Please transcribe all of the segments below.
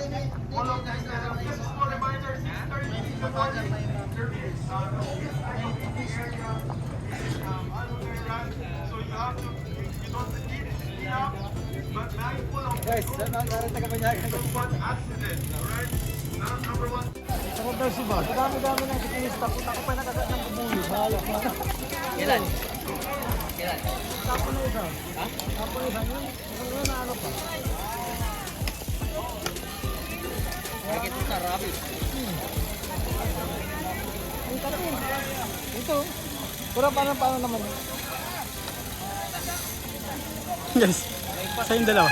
All of these, just a small reminder, 6:30 in the morning, there is no opening in the area. Annual run, so you have to, you don't need to clean up, but mindful of Guys, the narita ka ba niya? one accident, alright? Number one. Ako beso ba? Dami-dami na siklista. Punta ko pa nakagat ng bubuli. Hayop na. Ilan? Ilan? Tapo na isa. Ha? Tapo na isa. Yun na ano pa. Bakit ito sa rabbit? Ang kapin. Ito. Pero paano naman yun? Guys, sa yung dalawa.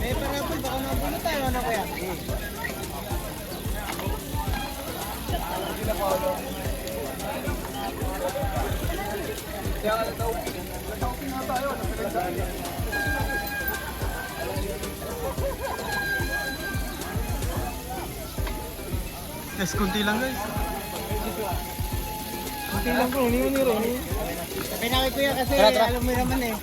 May parapol. Baka mabuno tayo. Ano kaya? Guys, kunti lang guys. Kunti lang ko. Hindi mo niro. Sabi na kay kuya kasi alam mo naman eh.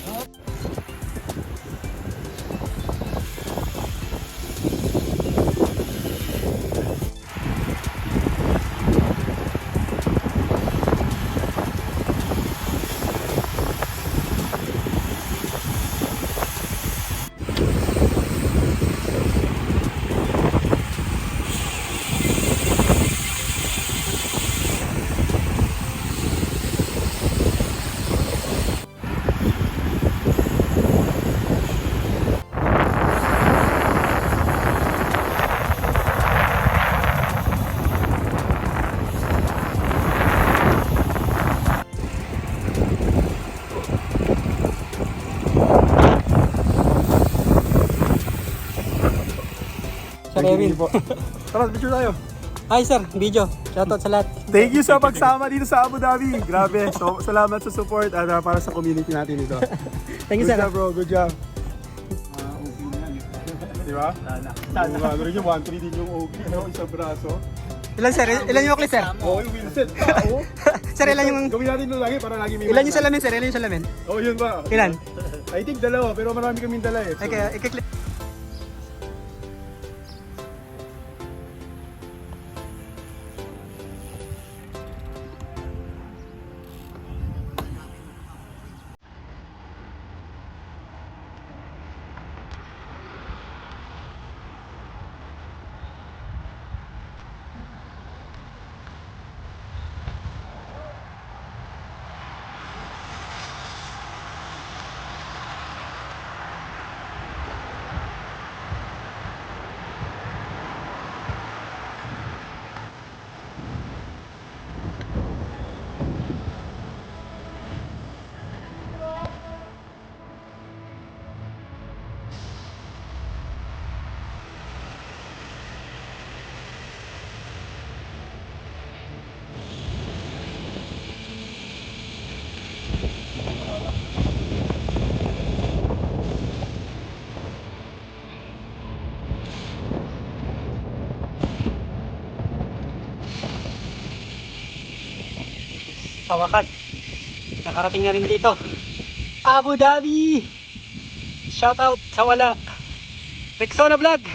Sir Erwin po. Tara, video tayo. Hi sir, video. Shoutout sa lahat. Thank you sa pagsama dito sa Abu Dhabi. Grabe. So, salamat sa support at para sa community natin ito. Thank you Good sir. job bro, good job. Di ba? Sana. Ano rin yung 1-3 din yung OP, no? Isang braso. Ilan sir? Ilan yung okli sir? Oh, yung wheelset. Tao. Sir, ilan yung... Gawin natin ito lagi para lagi may Ilan yung salamin sir? Ilan yung salamin? Oh, yun ba? Ilan? I think dalawa, pero marami kaming dala eh. So, Okay, ikiklik. Sa wakas, nakarating na rin dito. Abu Dhabi! Shoutout sa wala. Rexona Vlog,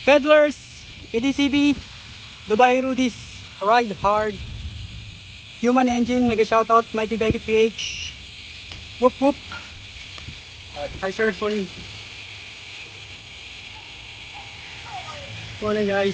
Peddlers, EDCB, Dubai Rudies, Ride Hard, Human Engine, mega shoutout, Mighty Becky PH, whoop whoop, hi sir, sorry. Morning guys.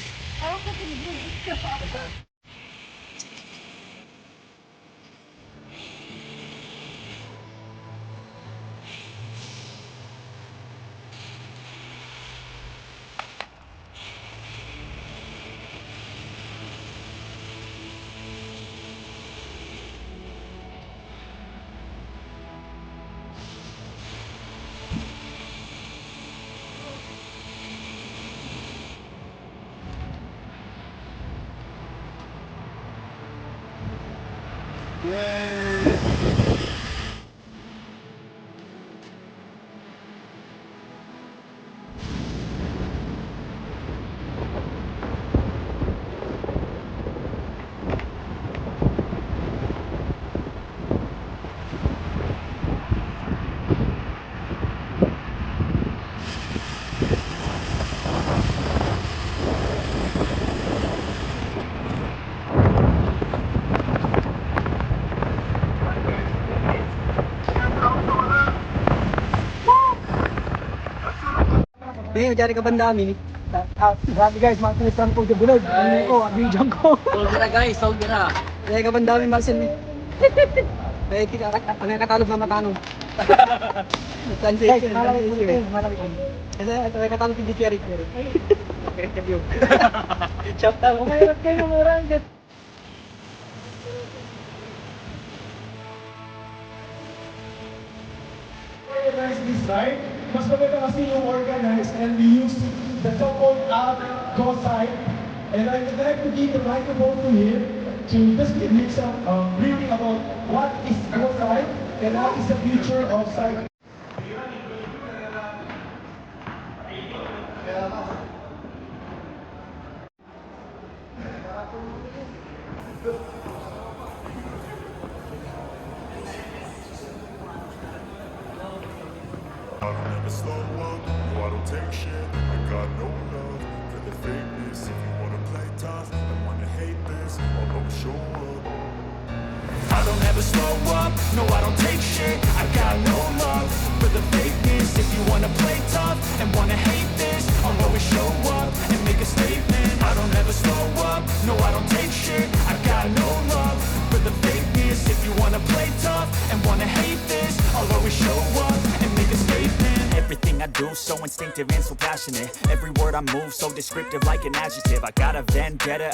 kayo, dyan ka bandami. Grabe guys, mga tulisan po sa bulag. Ano ko, video ko. Soldier guys, soldier. Dyan ka bandami, Marcel. Kaya ang katalog na matanong. Guys, malaki po ito. Malaki po. Kasi ang katalog hindi Cherry. Okay, review. Shout out. Umayrat kayo ng oranget. Organize this site. Mas maganda kasi yung organized and we use the so-called go site. And I would like to give the microphone to him to just give me some briefing about what is go site and what is the future of site. I'll never slow up, no I don't take shit. I got no love for the fakeness. If you wanna play tough and wanna hate this, I'll always show up. I don't ever slow up, no I don't take shit. I got no love for the fakeness. If you wanna play tough and wanna hate this, I'll always show up and make a statement. I don't ever slow up, no I don't take shit. I got no love for the fakeness. If you wanna play tough and wanna hate this, I'll always show up and make a statement. Everything I do so instinctive and so passionate. Every word I move so descriptive like an adjective. I got a vendetta